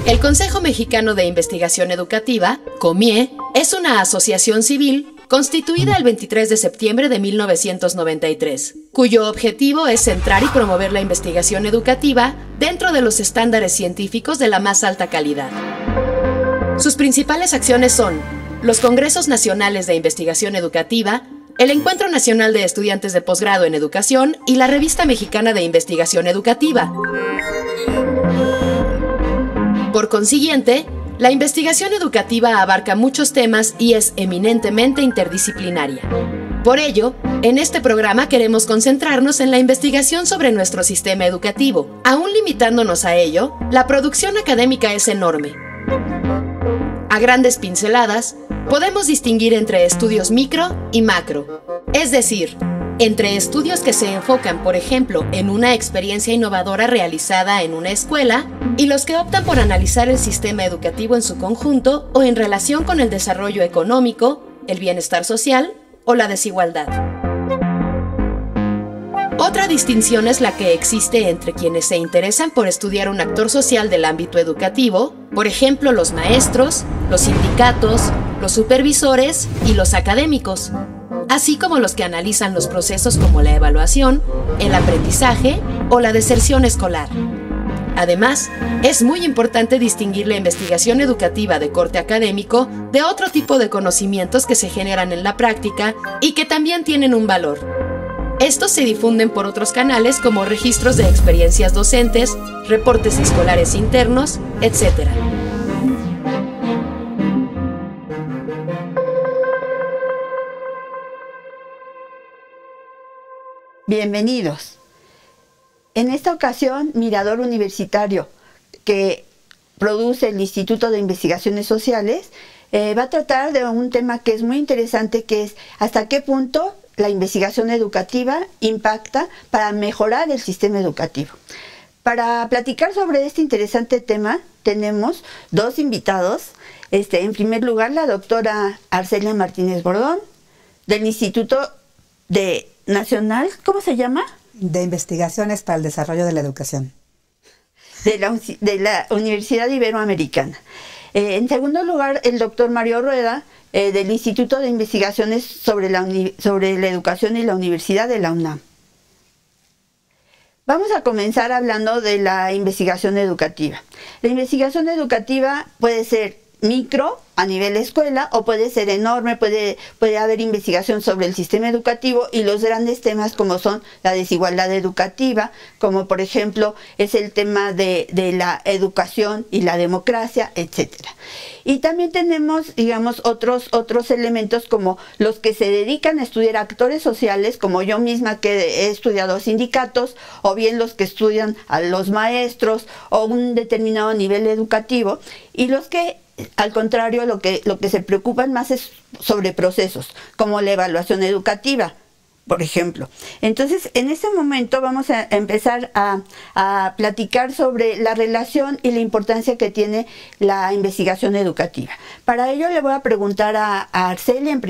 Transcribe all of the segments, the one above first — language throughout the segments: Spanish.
El Consejo Mexicano de Investigación Educativa, COMIE, es una asociación civil constituida el 23 de septiembre de 1993, cuyo objetivo es centrar y promover la investigación educativa dentro de los estándares científicos de la más alta calidad. Sus principales acciones son los Congresos Nacionales de Investigación Educativa, el Encuentro Nacional de Estudiantes de Posgrado en Educación y la Revista Mexicana de Investigación Educativa. Por consiguiente, la investigación educativa abarca muchos temas y es eminentemente interdisciplinaria. Por ello, en este programa queremos concentrarnos en la investigación sobre nuestro sistema educativo. Aún limitándonos a ello, la producción académica es enorme. A grandes pinceladas, podemos distinguir entre estudios micro y macro, es decir, entre estudios que se enfocan, por ejemplo, en una experiencia innovadora realizada en una escuela y los que optan por analizar el sistema educativo en su conjunto o en relación con el desarrollo económico, el bienestar social o la desigualdad. Otra distinción es la que existe entre quienes se interesan por estudiar un actor social del ámbito educativo, por ejemplo, los maestros, los sindicatos, los supervisores y los académicos, así como los que analizan los procesos como la evaluación, el aprendizaje o la deserción escolar. Además, es muy importante distinguir la investigación educativa de corte académico de otro tipo de conocimientos que se generan en la práctica y que también tienen un valor. Estos se difunden por otros canales como registros de experiencias docentes, reportes escolares internos, etc. Bienvenidos. En esta ocasión, Mirador Universitario, que produce el Instituto de Investigaciones Sociales, va a tratar de un tema que es muy interesante, que es hasta qué punto la investigación educativa impacta para mejorar el sistema educativo. Para platicar sobre este interesante tema, tenemos dos invitados. En primer lugar, la doctora Arcelia Martínez Bordón, del Instituto Nacional, ¿cómo se llama? De Investigaciones para el Desarrollo de la Educación. De la Universidad Iberoamericana. En segundo lugar, el doctor Mario Rueda, del Instituto de Investigaciones sobre la Educación y la Universidad de la UNAM. Vamos a comenzar hablando de la investigación educativa. La investigación educativa puede ser micro, a nivel escuela, o puede ser enorme, puede haber investigación sobre el sistema educativo y los grandes temas como son la desigualdad educativa, como por ejemplo es el tema de la educación y la democracia, etcétera. Y también tenemos, digamos, otros elementos como los que se dedican a estudiar actores sociales, como yo misma que he estudiado sindicatos, o bien los que estudian a los maestros o un determinado nivel educativo, y los que al contrario, lo que se preocupan más es sobre procesos, como la evaluación educativa, por ejemplo. Entonces, en este momento vamos a empezar a platicar sobre la relación y la importancia que tiene la investigación educativa. Para ello le voy a preguntar a Arcelia en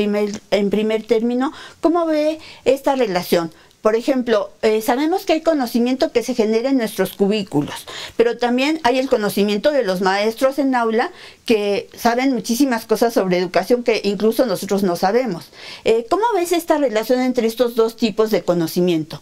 primer término, ¿cómo ve esta relación? Por ejemplo, sabemos que hay conocimiento que se genera en nuestros cubículos, pero también hay el conocimiento de los maestros en aula que saben muchísimas cosas sobre educación que incluso nosotros no sabemos. ¿Cómo ves esta relación entre estos dos tipos de conocimiento?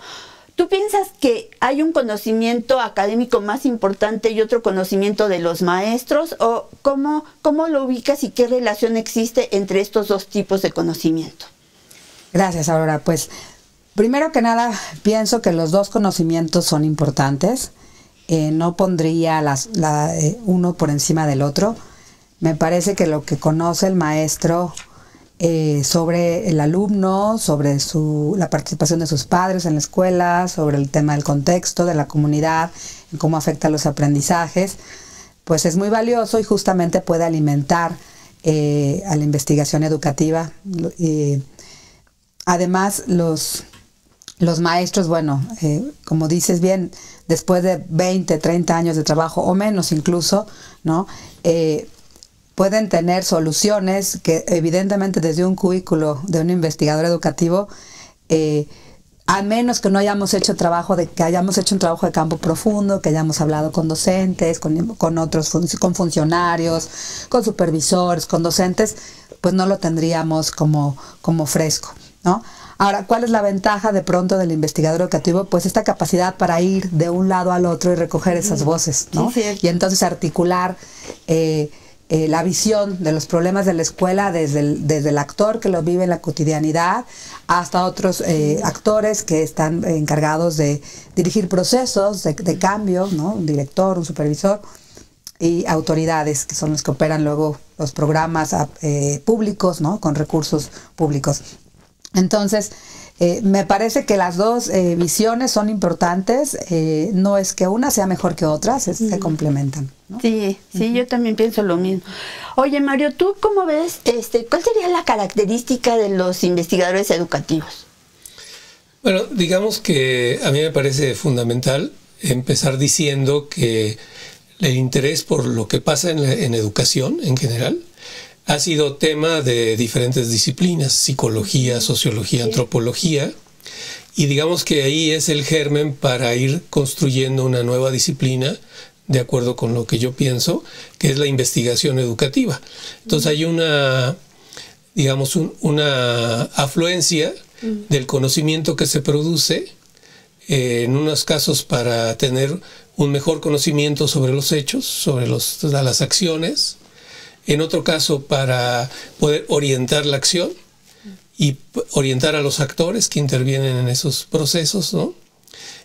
¿Tú piensas que hay un conocimiento académico más importante y otro conocimiento de los maestros? ¿O cómo lo ubicas y qué relación existe entre estos dos tipos de conocimiento? Gracias, Aurora. Pues primero que nada, pienso que los dos conocimientos son importantes. No pondría uno por encima del otro. Me parece que lo que conoce el maestro sobre el alumno, sobre la participación de sus padres en la escuela, sobre el tema del contexto, de la comunidad, en cómo afecta los aprendizajes, pues es muy valioso y justamente puede alimentar a la investigación educativa. Además, los maestros, bueno, como dices bien, después de 20, 30 años de trabajo o menos incluso, ¿no? Pueden tener soluciones que evidentemente desde un cubículo de un investigador educativo a menos que no hayamos hecho que hayamos hecho un trabajo de campo profundo, que hayamos hablado con docentes, con otros, con funcionarios, con supervisores, con docentes, pues no lo tendríamos como fresco, ¿no? Ahora, ¿cuál es la ventaja de pronto del investigador educativo? Pues esta capacidad para ir de un lado al otro y recoger esas voces, ¿no? Sí, y entonces articular la visión de los problemas de la escuela desde el actor que lo vive en la cotidianidad hasta otros actores que están encargados de dirigir procesos de cambio, ¿no? Un director, un supervisor y autoridades que son los que operan luego los programas públicos, ¿no? Con recursos públicos. Entonces, me parece que las dos visiones son importantes. No es que una sea mejor que otra, se complementan, ¿no? Sí, yo también pienso lo mismo. Oye, Mario, ¿tú cómo ves, cuál sería la característica de los investigadores educativos? Bueno, digamos que a mí me parece fundamental empezar diciendo que el interés por lo que pasa en educación en general ha sido tema de diferentes disciplinas, psicología, sociología, antropología, y digamos que ahí es el germen para ir construyendo una nueva disciplina de acuerdo con lo que yo pienso, que es la investigación educativa. Entonces hay una, digamos, una afluencia del conocimiento que se produce, en unos casos para tener un mejor conocimiento sobre los hechos, sobre las acciones, en otro caso para poder orientar la acción y orientar a los actores que intervienen en esos procesos, ¿no?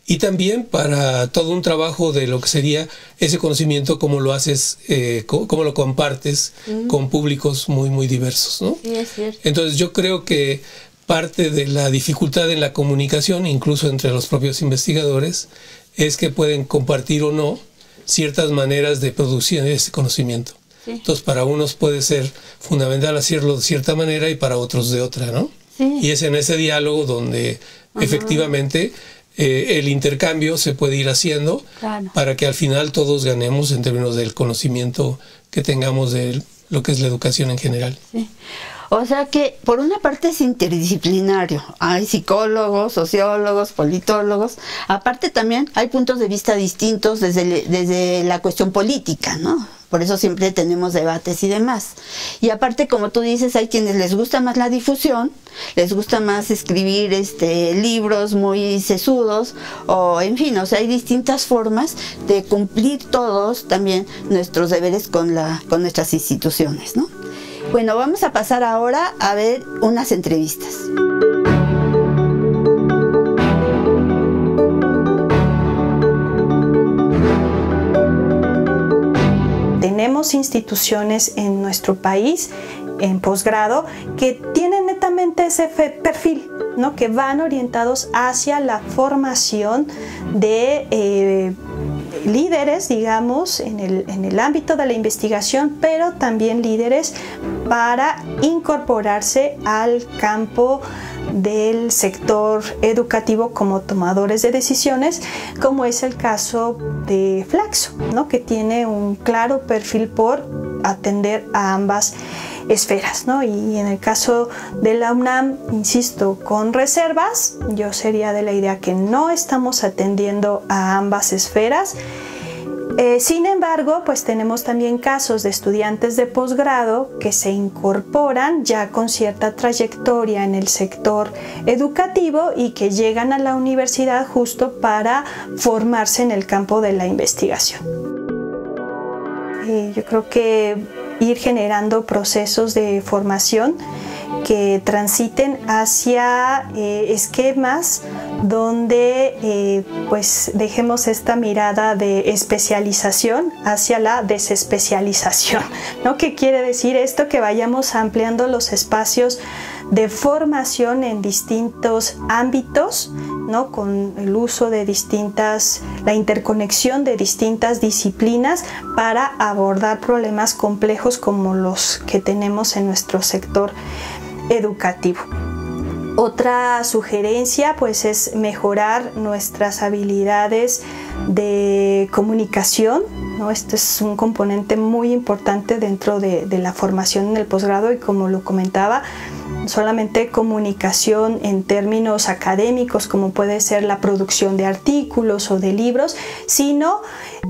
Y también para todo un trabajo de lo que sería ese conocimiento, cómo lo haces, cómo lo compartes con públicos muy, muy diversos, ¿no? Sí, es cierto. Entonces yo creo que parte de la dificultad en la comunicación, incluso entre los propios investigadores, es que pueden compartir o no ciertas maneras de producir ese conocimiento. Sí. Entonces, para unos puede ser fundamental hacerlo de cierta manera y para otros de otra, ¿no? Sí. Y es en ese diálogo donde efectivamente el intercambio se puede ir haciendo para que al final todos ganemos en términos del conocimiento que tengamos de lo que es la educación en general. Sí. O sea que por una parte es interdisciplinario, hay psicólogos, sociólogos, politólogos, aparte también hay puntos de vista distintos desde la cuestión política, ¿no? Por eso siempre tenemos debates y demás. Y aparte, como tú dices, hay quienes les gusta más la difusión, les gusta más escribir libros muy sesudos, o en fin, o sea, hay distintas formas de cumplir todos también nuestros deberes con nuestras instituciones, ¿no? Bueno, vamos a pasar ahora a ver unas entrevistas. Tenemos instituciones en nuestro país en posgrado que tienen netamente ese perfil, ¿no? Que van orientados hacia la formación de líderes, digamos, en el ámbito de la investigación, pero también líderes para incorporarse al campo del sector educativo como tomadores de decisiones, como es el caso de Flaxo, ¿no? Que tiene un claro perfil por atender a ambas esferas, ¿no? Y en el caso de la UNAM, insisto, con reservas, yo sería de la idea que no estamos atendiendo a ambas esferas. Sin embargo, pues tenemos también casos de estudiantes de posgrado que se incorporan ya con cierta trayectoria en el sector educativo y que llegan a la universidad justo para formarse en el campo de la investigación. Yo creo que ir generando procesos de formación que transiten hacia esquemas donde pues dejemos esta mirada de especialización hacia la desespecialización, ¿no? ¿Qué quiere decir esto? Que vayamos ampliando los espacios de formación en distintos ámbitos, ¿no? Con el uso de la interconexión de distintas disciplinas para abordar problemas complejos como los que tenemos en nuestro sector educativo. Otra sugerencia pues es mejorar nuestras habilidades de comunicación, ¿no? Este es un componente muy importante dentro de la formación en el posgrado y como lo comentaba, solamente comunicación en términos académicos, como puede ser la producción de artículos o de libros, sino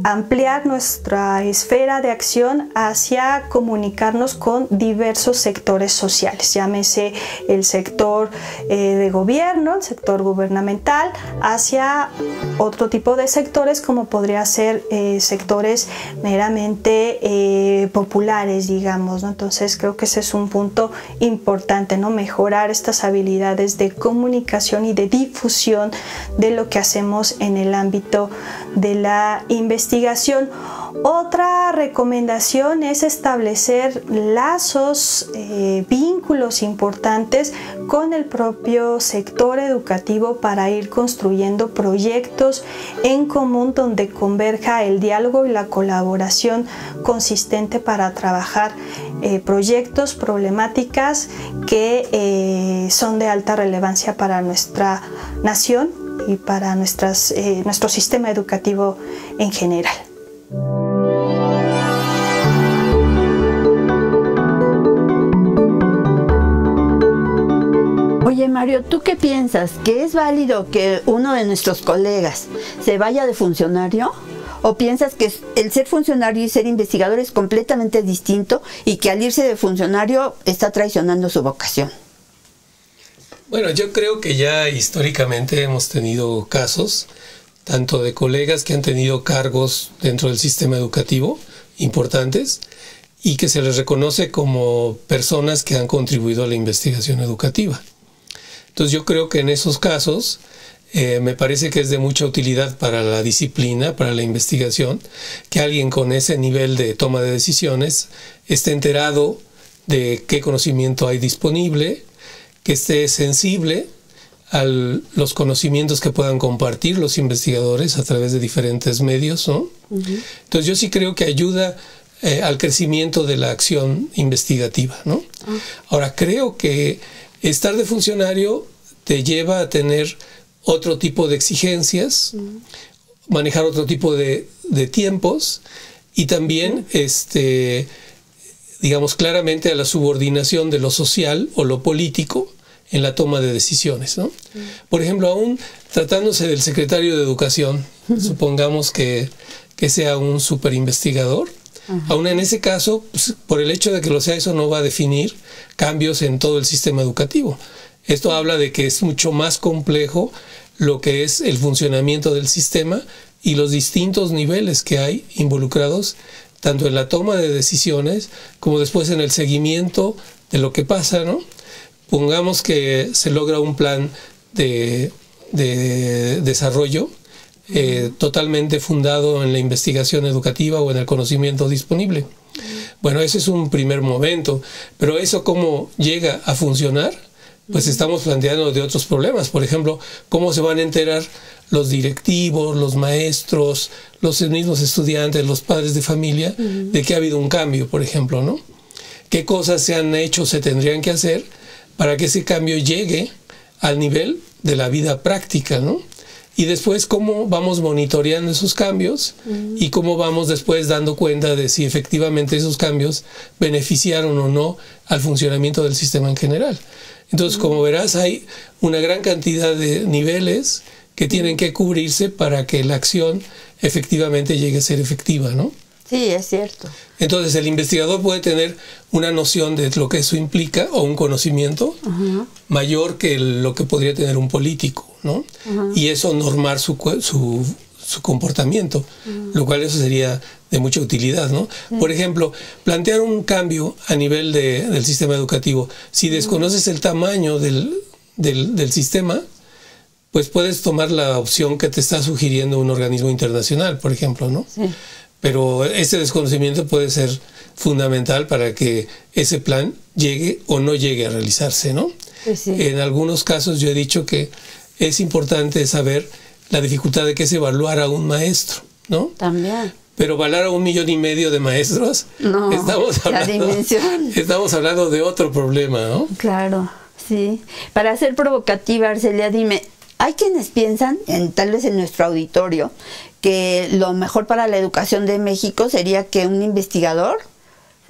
ampliar nuestra esfera de acción hacia comunicarnos con diversos sectores sociales, llámese el sector de gobierno, el sector gubernamental, hacia otro tipo de sectores como podría ser sectores meramente populares, digamos, ¿no? Entonces creo que ese es un punto importante, ¿no? Mejorar estas habilidades de comunicación y de difusión de lo que hacemos en el ámbito de la investigación. Otra recomendación es establecer lazos, vínculos importantes con el propio sector educativo para ir construyendo proyectos en común donde converja el diálogo y la colaboración consistente para trabajar proyectos, problemáticas que son de alta relevancia para nuestra nación y para nuestro sistema educativo en general. Oye, Mario, ¿tú qué piensas? ¿Que es válido que uno de nuestros colegas se vaya de funcionario? ¿O piensas que el ser funcionario y ser investigador es completamente distinto y que al irse de funcionario está traicionando su vocación? Bueno, yo creo que ya históricamente hemos tenido casos tanto de colegas que han tenido cargos dentro del sistema educativo importantes y que se les reconoce como personas que han contribuido a la investigación educativa. Entonces yo creo que en esos casos me parece que es de mucha utilidad para la disciplina, para la investigación, que alguien con ese nivel de toma de decisiones esté enterado de qué conocimiento hay disponible, que esté sensible a los conocimientos que puedan compartir los investigadores a través de diferentes medios, ¿no? Entonces yo sí creo que ayuda al crecimiento de la acción investigativa, ¿no? Ahora, creo que estar de funcionario te lleva a tener otro tipo de exigencias, manejar otro tipo de tiempos y también, digamos, claramente a la subordinación de lo social o lo político en la toma de decisiones, ¿no? Por ejemplo, aún tratándose del secretario de Educación, supongamos que sea un superinvestigador, aún en ese caso, pues, por el hecho de que lo sea, eso no va a definir cambios en todo el sistema educativo. Esto habla de que es mucho más complejo lo que es el funcionamiento del sistema y los distintos niveles que hay involucrados, tanto en la toma de decisiones como después en el seguimiento de lo que pasa, ¿no? Pongamos que se logra un plan de desarrollo totalmente fundado en la investigación educativa o en el conocimiento disponible. Bueno, ese es un primer momento, pero eso cómo llega a funcionar, pues estamos planteando de otros problemas. Por ejemplo, cómo se van a enterar los directivos, los maestros, los mismos estudiantes, los padres de familia, de que ha habido un cambio, por ejemplo, ¿no? ¿Qué cosas se han hecho, se tendrían que hacer para que ese cambio llegue al nivel de la vida práctica, ¿no? Y después cómo vamos monitoreando esos cambios y cómo vamos después dando cuenta de si efectivamente esos cambios beneficiaron o no al funcionamiento del sistema en general. Entonces, como verás, hay una gran cantidad de niveles que tienen que cubrirse para que la acción efectivamente llegue a ser efectiva, ¿no? Sí, es cierto. Entonces, el investigador puede tener una noción de lo que eso implica o un conocimiento mayor que lo que podría tener un político, ¿no? Y eso normar su comportamiento, lo cual eso sería de mucha utilidad, ¿no? Por ejemplo, plantear un cambio a nivel del sistema educativo. Si desconoces el tamaño del sistema, pues puedes tomar la opción que te está sugiriendo un organismo internacional, por ejemplo, ¿no? Sí. Pero ese desconocimiento puede ser fundamental para que ese plan llegue o no llegue a realizarse, ¿no? Pues sí. En algunos casos yo he dicho que es importante saber la dificultad de que es evaluar a un maestro, ¿no? También. Pero evaluar a 1,5 millones de maestros, no, estamos hablando de otro problema, ¿no? Claro, sí. Para ser provocativa, Arcelia, dime, hay quienes piensan, tal vez en nuestro auditorio, que lo mejor para la educación de México sería que un investigador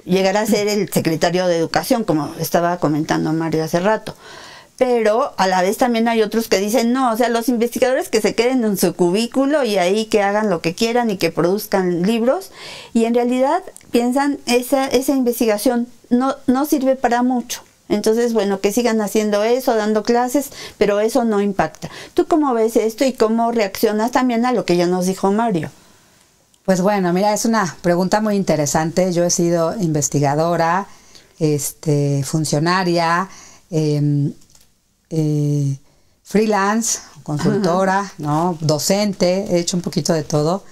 llegar a ser el secretario de Educación, como estaba comentando Mario hace rato. Pero a la vez también hay otros que dicen, no, o sea, los investigadores que se queden en su cubículo y ahí que hagan lo que quieran y que produzcan libros, y en realidad piensan, esa investigación no sirve para mucho. Entonces, bueno, que sigan haciendo eso, dando clases, pero eso no impacta. ¿Tú cómo ves esto y cómo reaccionas también a lo que ya nos dijo Mario? Pues bueno, mira, es una pregunta muy interesante. Yo he sido investigadora, funcionaria, freelance, consultora, ¿no? Docente, he hecho un poquito de todo.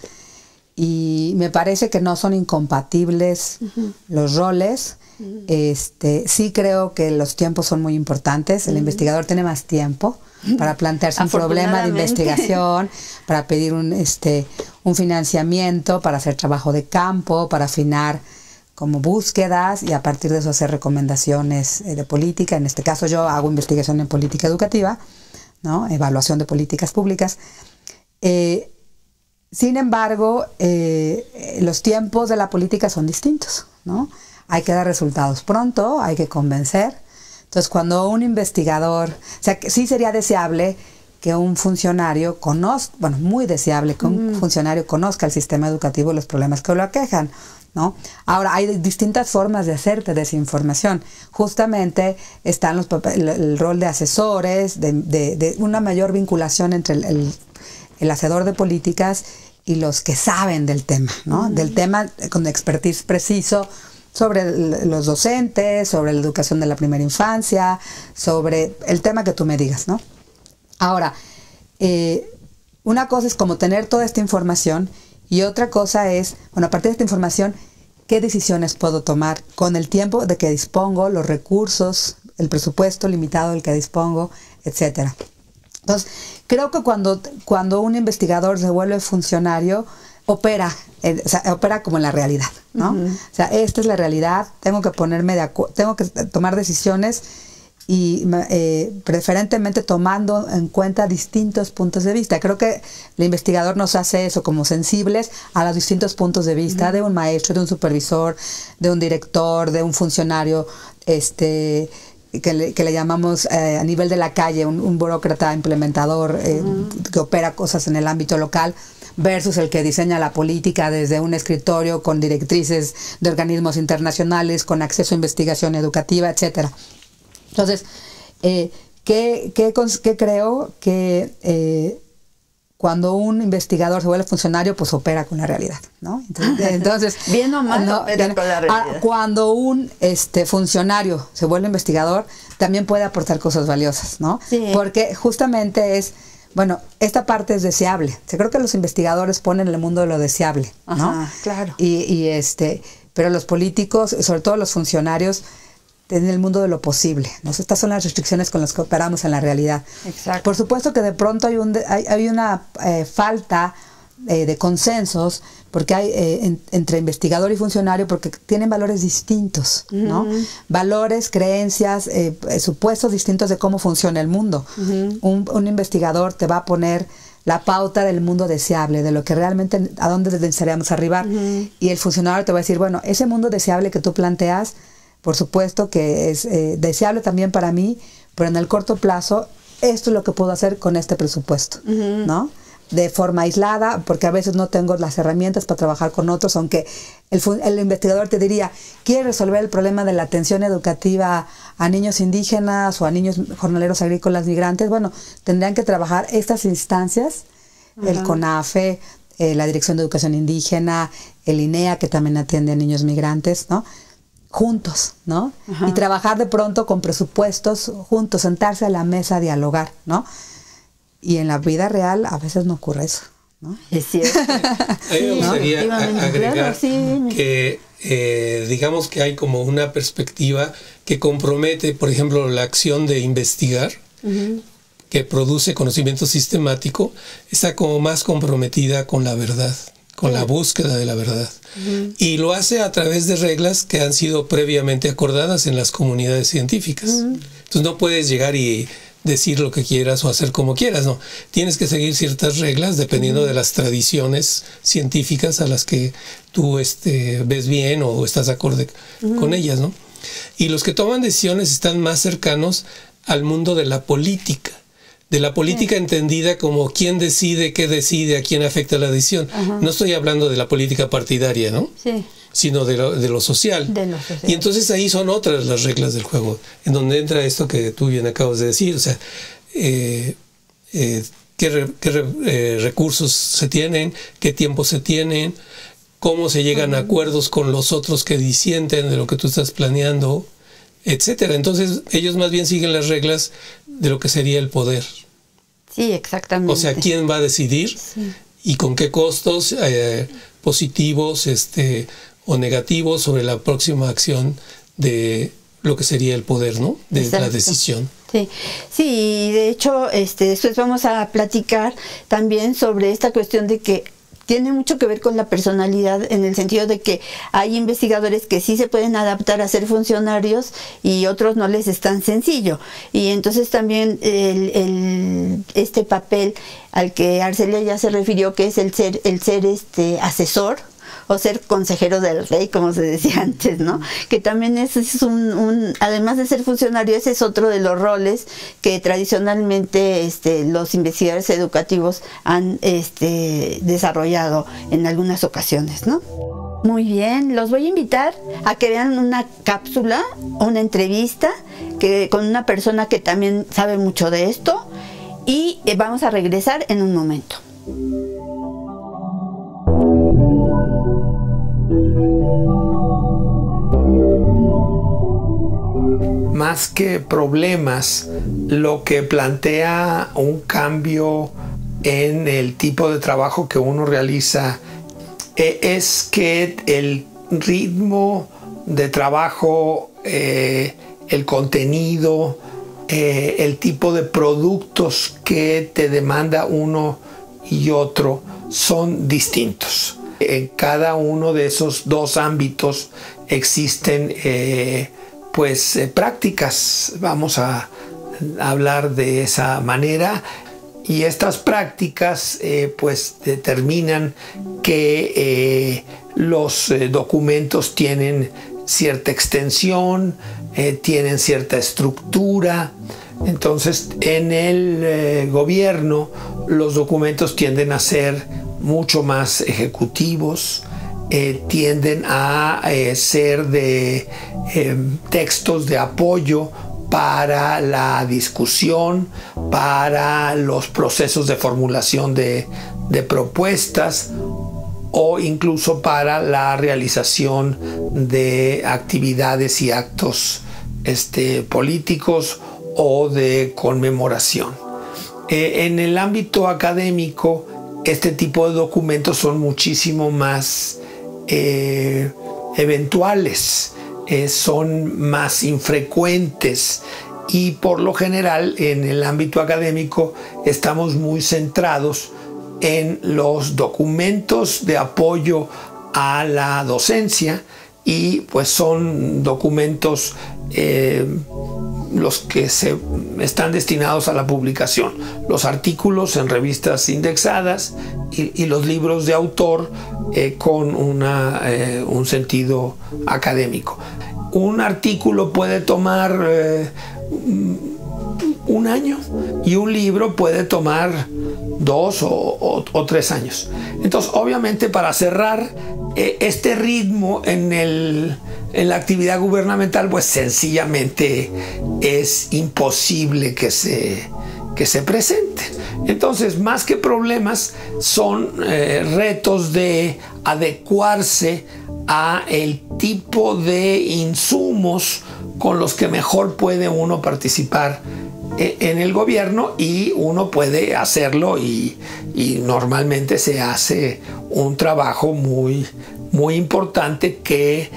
Y me parece que no son incompatibles los roles. Sí creo que los tiempos son muy importantes. El investigador tiene más tiempo para plantearse un problema de investigación, para pedir un financiamiento, para hacer trabajo de campo, para afinar como búsquedas y a partir de eso hacer recomendaciones de política. En este caso yo hago investigación en política educativa, ¿no? Evaluación de políticas públicas. Sin embargo, los tiempos de la política son distintos, ¿no? Hay que dar resultados pronto, hay que convencer. Entonces, cuando un investigador, o sea, que sí sería deseable que un funcionario conozca, bueno, muy deseable que un funcionario conozca el sistema educativo y los problemas que lo aquejan, ¿no? Ahora, hay distintas formas de hacerte desinformación. Justamente está el rol de asesores, de una mayor vinculación entre el hacedor de políticas y los que saben del tema, ¿no? Del tema con expertise preciso sobre los docentes, sobre la educación de la primera infancia, sobre el tema que tú me digas, ¿no? Ahora, una cosa es como tener toda esta información y otra cosa es, bueno, a partir de esta información, ¿qué decisiones puedo tomar con el tiempo de que dispongo, los recursos, el presupuesto limitado del que dispongo, etcétera? Entonces, creo que cuando un investigador se vuelve funcionario, opera como en la realidad, ¿no? O sea, esta es la realidad, tengo que ponerme de acuerdo, tengo que tomar decisiones y preferentemente tomando en cuenta distintos puntos de vista. Creo que el investigador nos hace eso, como sensibles a los distintos puntos de vista de un maestro, de un supervisor, de un director, de un funcionario, que le llamamos a nivel de la calle, un burócrata implementador que opera cosas en el ámbito local, versus el que diseña la política desde un escritorio con directrices de organismos internacionales, con acceso a investigación educativa, etcétera. Entonces, ¿qué creo? Que cuando un investigador se vuelve funcionario, pues opera con la realidad, ¿no? Entonces bien o mal, opera con la realidad. Cuando un funcionario se vuelve investigador, también puede aportar cosas valiosas, ¿no? Sí. Porque justamente es, bueno, esta parte es deseable. Yo creo que los investigadores ponen el mundo de lo deseable, ¿no? Ajá, claro. Pero los políticos, sobre todo los funcionarios, en el mundo de lo posible, ¿no? Estas son las restricciones con las que operamos en la realidad. Exacto. Por supuesto que de pronto hay una falta de consensos, porque hay entre investigador y funcionario, porque tienen valores distintos, ¿no? Valores, creencias, supuestos distintos de cómo funciona el mundo. Un investigador te va a poner la pauta del mundo deseable, de lo que realmente, a dónde desearíamos arribar. Y el funcionario te va a decir, bueno, ese mundo deseable que tú planteas, por supuesto que es deseable también para mí, pero en el corto plazo, esto es lo que puedo hacer con este presupuesto, ¿no? De forma aislada, porque a veces no tengo las herramientas para trabajar con otros, aunque el investigador te diría, ¿quiere resolver el problema de la atención educativa a niños indígenas o a niños jornaleros agrícolas migrantes? Bueno, tendrían que trabajar estas instancias, el CONAFE, la Dirección de Educación Indígena, el INEA, que también atiende a niños migrantes, ¿no? Juntos, ¿no? Y trabajar de pronto con presupuestos juntos, sentarse a la mesa a dialogar, ¿no? Y en la vida real a veces no ocurre eso, ¿no? Es cierto. A mí me gustaría agregar que digamos que hay como una perspectiva que compromete, por ejemplo, la acción de investigar, que produce conocimiento sistemático, está como más comprometida con la verdad, con la búsqueda de la verdad. Y lo hace a través de reglas que han sido previamente acordadas en las comunidades científicas. Entonces no puedes llegar y decir lo que quieras o hacer como quieras, no. Tienes que seguir ciertas reglas dependiendo de las tradiciones científicas a las que tú ves bien o estás acorde con ellas, ¿no? Y los que toman decisiones están más cercanos al mundo de la política. De la política entendida como quién decide, qué decide, a quién afecta la decisión. No estoy hablando de la política partidaria, ¿no? Sí. Sino de lo social. De lo social. Y entonces ahí son otras las reglas del juego, en donde entra esto que tú bien acabas de decir, o sea, qué recursos se tienen, qué tiempo se tienen, cómo se llegan a acuerdos con los otros que disienten de lo que tú estás planeando, etcétera. Entonces ellos más bien siguen las reglas de lo que sería el poder. Sí, exactamente. O sea, quién va a decidir y con qué costos positivos o negativos sobre la próxima acción de lo que sería el poder, ¿no? De la decisión. Sí, sí, de hecho, después vamos a platicar también sobre esta cuestión de que tiene mucho que ver con la personalidad, en el sentido de que hay investigadores que sí se pueden adaptar a ser funcionarios y otros no les es tan sencillo. Y entonces también este papel al que Arcelia ya se refirió, que es el ser asesor o ser consejero del rey, como se decía antes, ¿no? Que también es además de ser funcionario, ese es otro de los roles que tradicionalmente los investigadores educativos han desarrollado en algunas ocasiones, ¿no? Muy bien, los voy a invitar a que vean una cápsula, una entrevista con una persona que también sabe mucho de esto, y vamos a regresar en un momento. Más que problemas, lo que plantea un cambio en el tipo de trabajo que uno realiza es que el ritmo de trabajo, el contenido, el tipo de productos que te demanda uno y otro son distintos. En cada uno de esos dos ámbitos existen prácticas, vamos a hablar de esa manera, y estas prácticas determinan que los documentos tienen cierta extensión, tienen cierta estructura. Entonces, en el gobierno los documentos tienden a ser mucho más ejecutivos, tienden a ser de textos de apoyo para la discusión, para los procesos de formulación de propuestas, o incluso para la realización de actividades y actos políticos o de conmemoración. En el ámbito académico, este tipo de documentos son muchísimo más eventuales, son más infrecuentes, y por lo general en el ámbito académico estamos muy centrados en los documentos de apoyo a la docencia, y pues son documentos los que están destinados a la publicación, los artículos en revistas indexadas y los libros de autor con un sentido académico. Un artículo puede tomar un año y un libro puede tomar 2 o 3 años. Entonces, obviamente, para cerrar este ritmo en la actividad gubernamental, pues sencillamente es imposible que se presente. Entonces, más que problemas, son retos de adecuarse a el tipo de insumos con los que mejor puede uno participar en el gobierno, y uno puede hacerlo, y normalmente se hace un trabajo muy, muy importante que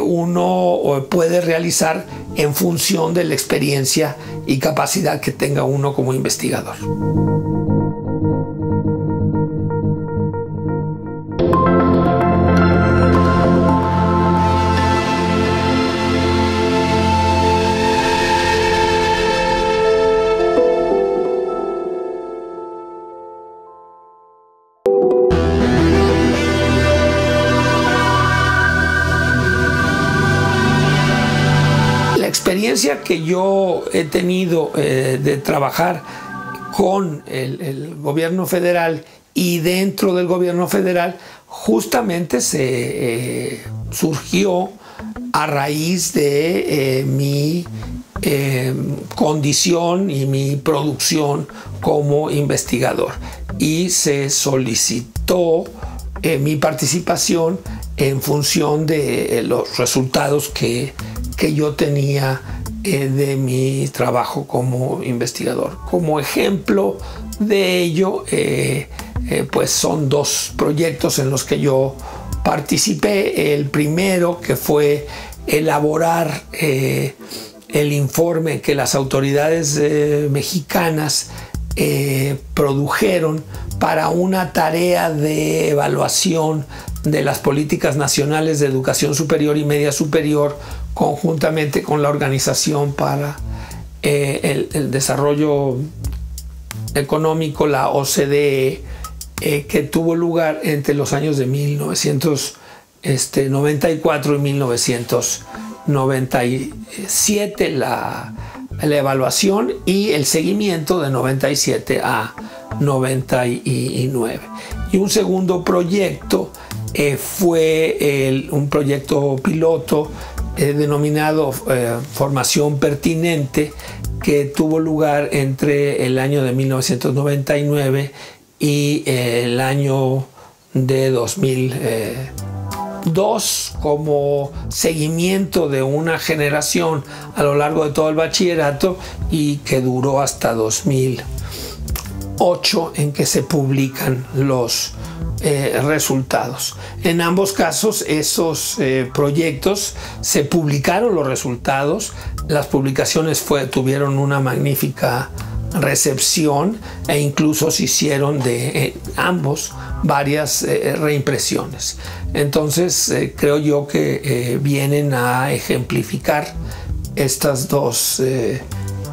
uno puede realizar en función de la experiencia y capacidad que tenga uno como investigador. experiencia que yo he tenido de trabajar con el gobierno federal y dentro del gobierno federal justamente se surgió a raíz de mi condición y mi producción como investigador, y se solicitó mi participación en función de los resultados que yo tenía de mi trabajo como investigador. Como ejemplo de ello, pues son 2 proyectos en los que yo participé. El primero, que fue elaborar el informe que las autoridades mexicanas produjeron para una tarea de evaluación de las políticas nacionales de educación superior y media superior, conjuntamente con la Organización para el Desarrollo Económico, la OCDE, que tuvo lugar entre los años de 1994 y 1997, la evaluación y el seguimiento de 97 a 99. Y un segundo proyecto fue un proyecto piloto denominado Formación Pertinente, que tuvo lugar entre el año de 1999 y el año de 2002, como seguimiento de una generación a lo largo de todo el bachillerato, y que duró hasta 2008, en que se publican los resultados. En ambos casos, esos proyectos se publicaron los resultados. Las publicaciones tuvieron una magnífica recepción, e incluso se hicieron de ambos varias reimpresiones. Entonces creo yo que vienen a ejemplificar estas 2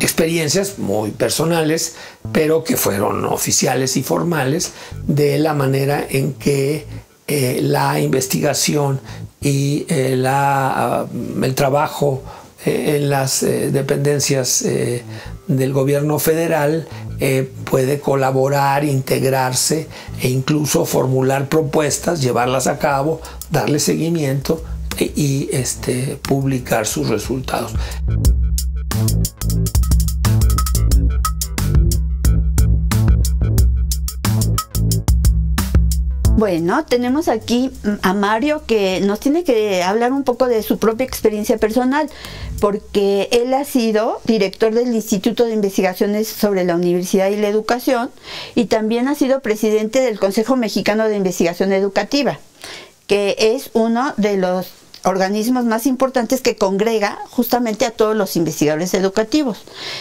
experiencias muy personales, pero que fueron oficiales y formales, de la manera en que la investigación y el trabajo en las dependencias del gobierno federal puede colaborar, integrarse e incluso formular propuestas, llevarlas a cabo, darle seguimiento y publicar sus resultados. Bueno, tenemos aquí a Mario, que nos tiene que hablar un poco de su propia experiencia personal, porque él ha sido director del Instituto de Investigaciones sobre la Universidad y la Educación, y también ha sido presidente del Consejo Mexicano de Investigación Educativa, que es uno de los organismos más importantes que congrega justamente a todos los investigadores educativos.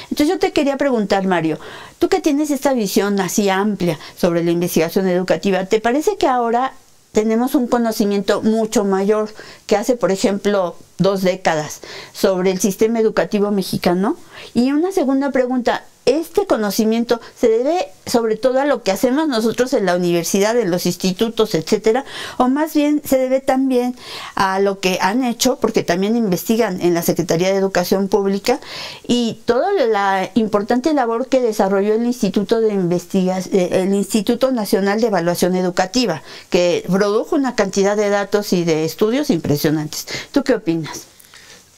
Entonces yo te quería preguntar, Mario, tú que tienes esta visión así amplia sobre la investigación educativa, ¿te parece que ahora tenemos un conocimiento mucho mayor que hace, por ejemplo, 2 décadas sobre el sistema educativo mexicano? Y una segunda pregunta, ¿este conocimiento se debe sobre todo a lo que hacemos nosotros en la universidad, en los institutos, etcétera, o más bien se debe también a lo que han hecho, porque también investigan en la Secretaría de Educación Pública, y toda la importante labor que desarrolló el Instituto el Instituto Nacional de Evaluación Educativa, que produjo una cantidad de datos y de estudios impresionantes? ¿Tú qué opinas?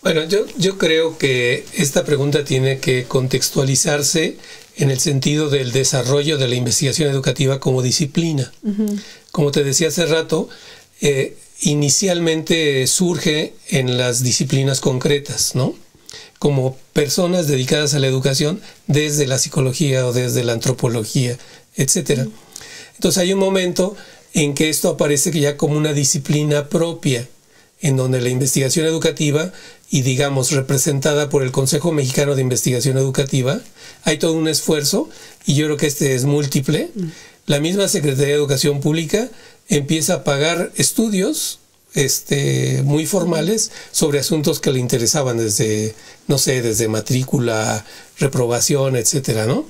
Bueno, yo creo que esta pregunta tiene que contextualizarse en el sentido del desarrollo de la investigación educativa como disciplina. Como te decía hace rato, inicialmente surge en las disciplinas concretas, ¿no? Como personas dedicadas a la educación desde la psicología o desde la antropología, etcétera. Entonces hay un momento en que esto aparece que ya como una disciplina propia, en donde la investigación educativa, y digamos representada por el Consejo Mexicano de Investigación Educativa, hay todo un esfuerzo, y yo creo que este es múltiple. La misma Secretaría de Educación Pública empieza a pagar estudios muy formales sobre asuntos que le interesaban desde, no sé, desde matrícula, reprobación, etcétera, ¿no?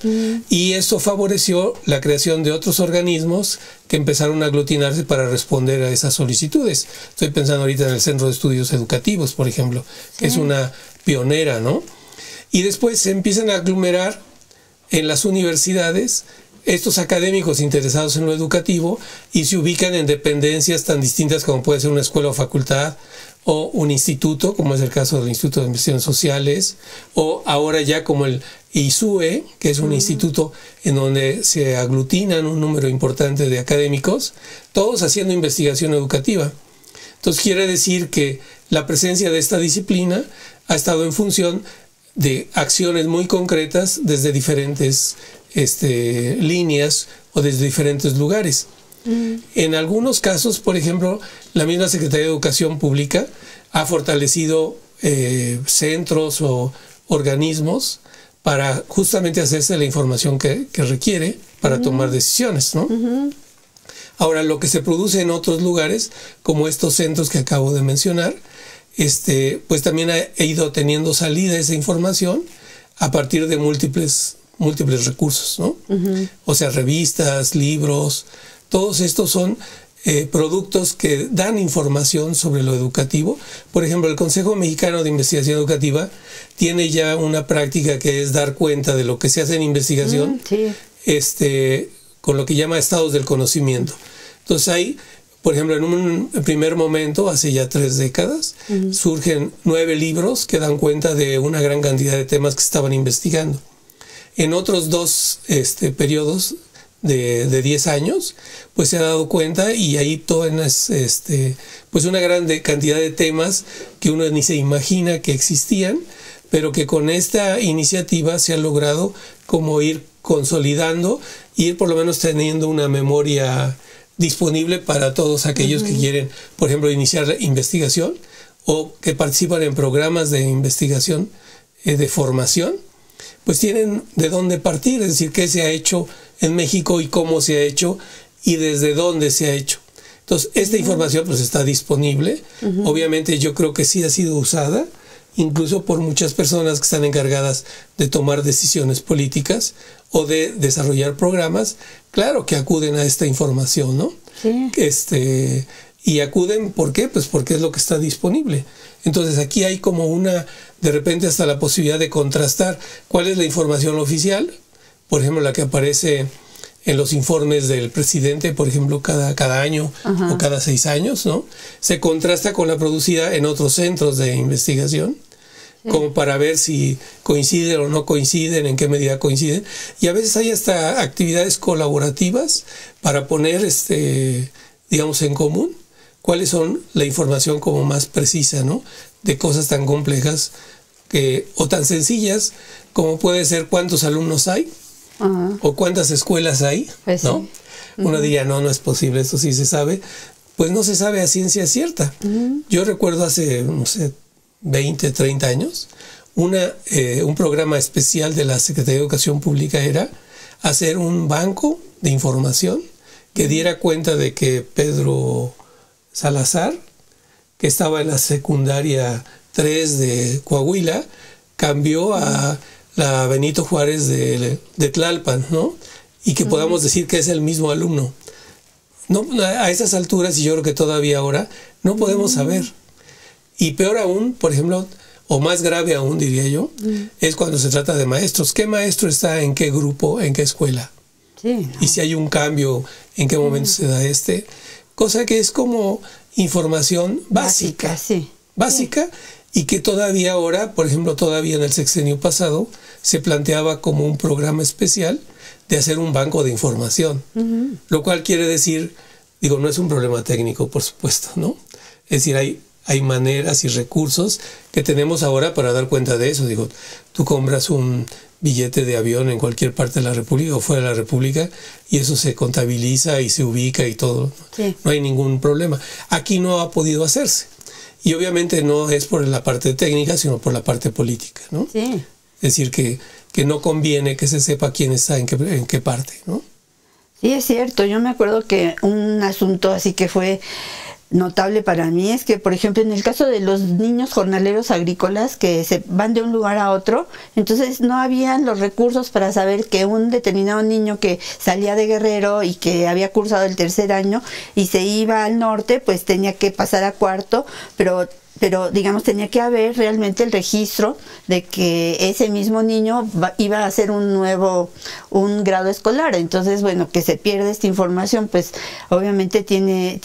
Y esto favoreció la creación de otros organismos que empezaron a aglutinarse para responder a esas solicitudes. Estoy pensando ahorita en el Centro de Estudios Educativos, por ejemplo, que es una pionera, ¿no? Y después se empiezan a aglomerar en las universidades estos académicos interesados en lo educativo y se ubican en dependencias tan distintas como puede ser una escuela o facultad o un instituto, como es el caso del Instituto de Investigaciones Sociales, o ahora ya como el ISUE, que es un instituto en donde se aglutinan un número importante de académicos, todos haciendo investigación educativa. Entonces quiere decir que la presencia de esta disciplina ha estado en función de acciones muy concretas desde diferentes líneas o desde diferentes lugares. En algunos casos, por ejemplo, la misma Secretaría de Educación Pública ha fortalecido centros o organismos para justamente hacerse la información que requiere para tomar decisiones, ¿no? Ahora, lo que se produce en otros lugares, como estos centros que acabo de mencionar, pues también ha ido teniendo salida esa información a partir de múltiples recursos, ¿no? O sea, revistas, libros, todos estos son productos que dan información sobre lo educativo. Por ejemplo, el Consejo Mexicano de Investigación Educativa tiene ya una práctica que es dar cuenta de lo que se hace en investigación, con lo que llama estados del conocimiento. Entonces hay, por ejemplo, en un primer momento, hace ya 3 décadas, surgen 9 libros que dan cuenta de una gran cantidad de temas que se estaban investigando. En otros 2 periodos de 10 años, pues se ha dado cuenta y ahí todas pues una gran cantidad de temas que uno ni se imagina que existían, pero que con esta iniciativa se ha logrado como ir consolidando, ir por lo menos teniendo una memoria disponible para todos aquellos que quieren, por ejemplo, iniciar la investigación o que participan en programas de investigación de formación, pues tienen de dónde partir, es decir, qué se ha hecho en México y cómo se ha hecho y desde dónde se ha hecho. Entonces, esta información pues está disponible. Obviamente yo creo que sí ha sido usada, incluso por muchas personas que están encargadas de tomar decisiones políticas o de desarrollar programas, claro que acuden a esta información, ¿no? Sí. Y acuden, ¿por qué? Pues porque es lo que está disponible. Entonces aquí hay como de repente hasta la posibilidad de contrastar cuál es la información oficial, por ejemplo, la que aparece en los informes del presidente, por ejemplo, cada año o cada 6 años, ¿no? Se contrasta con la producida en otros centros de investigación, como para ver si coinciden o no coinciden, en qué medida coinciden. Y a veces hay hasta actividades colaborativas para poner, digamos, en común cuáles son la información como más precisa, ¿no? De cosas tan complejas o tan sencillas como puede ser cuántos alumnos hay o cuántas escuelas hay, pues ¿no? Sí. Uno diría, no es posible, esto sí se sabe. Pues no se sabe a ciencia cierta. Yo recuerdo hace, no sé, 20, 30 años, un programa especial de la Secretaría de Educación Pública era hacer un banco de información que diera cuenta de que Pedro Salazar, que estaba en la secundaria 3 de Coahuila, cambió a la Benito Juárez de Tlalpan, ¿no? Y que podamos decir que es el mismo alumno. No, a esas alturas, y yo creo que todavía ahora, no podemos saber. Y peor aún, por ejemplo, o más grave aún, diría yo, es cuando se trata de maestros. ¿Qué maestro está en qué grupo, en qué escuela? Sí, ¿no? Y si hay un cambio, ¿en qué momento se da cosa que es como información básica. Básica, y que todavía ahora, por ejemplo, todavía en el sexenio pasado, se planteaba como un programa especial de hacer un banco de información. Lo cual quiere decir, digo, no es un problema técnico, por supuesto, ¿no? Es decir, hay maneras y recursos que tenemos ahora para dar cuenta de eso. Digo, tú compras un billete de avión en cualquier parte de la República o fuera de la República y eso se contabiliza y se ubica y todo. Sí. No hay ningún problema. Aquí no ha podido hacerse. Y obviamente no es por la parte técnica, sino por la parte política, ¿no? Sí. Es decir, que no conviene que se sepa quién está en qué parte, ¿no? Sí, es cierto. Yo me acuerdo que un asunto así que fue notable para mí es que, por ejemplo, en el caso de los niños jornaleros agrícolas que se van de un lugar a otro, entonces no habían los recursos para saber que un determinado niño que salía de Guerrero y que había cursado el 3er año y se iba al norte, pues tenía que pasar a 4º, pero digamos tenía que haber realmente el registro de que ese mismo niño iba a hacer un grado escolar. Entonces, bueno, que se pierde esta información, pues obviamente tiene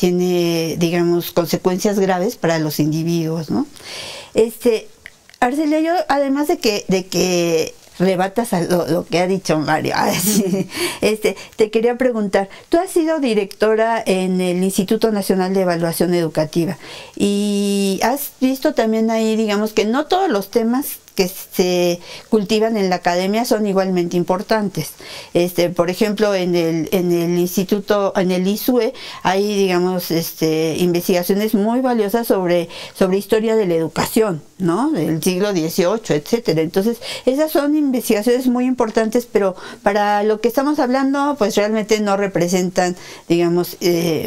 digamos consecuencias graves para los individuos, ¿no? Arcelia, yo además de que rebatas a lo que ha dicho Mario. Te quería preguntar, tú has sido directora en el Instituto Nacional de Evaluación Educativa y has visto también ahí, digamos, que no todos los temas que se cultivan en la academia son igualmente importantes. Por ejemplo, en el instituto, en el ISUE, hay, digamos, investigaciones muy valiosas sobre historia de la educación, ¿no? Del siglo XVIII, etcétera. Entonces, esas son investigaciones muy importantes, pero para lo que estamos hablando, pues realmente no representan, digamos,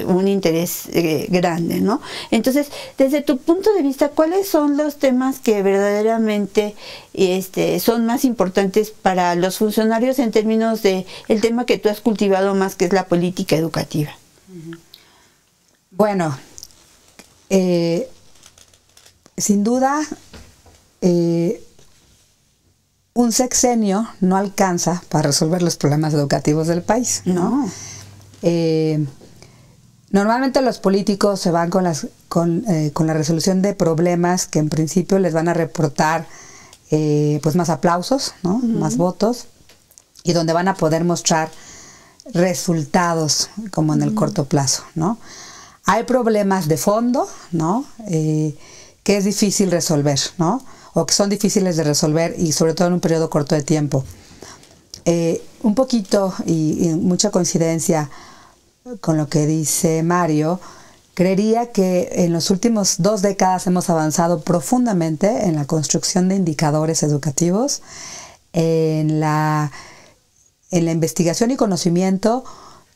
un interés grande, ¿no? Entonces, desde tu punto de vista, ¿cuáles son los temas que verdaderamente son más importantes para los funcionarios en términos de el tema que tú has cultivado más, que es la política educativa? Bueno, sin duda, un sexenio no alcanza para resolver los problemas educativos del país, ¿no? Normalmente los políticos se van con la resolución de problemas que en principio les van a reportar pues más aplausos, ¿no? Más votos, y donde van a poder mostrar resultados como en el corto plazo, ¿no? Hay problemas de fondo, ¿no? Que es difícil resolver, ¿no? O que son difíciles de resolver y sobre todo en un periodo corto de tiempo. Un poquito y mucha coincidencia con lo que dice Mario, creería que en los últimos 2 décadas hemos avanzado profundamente en la construcción de indicadores educativos, en la investigación y conocimiento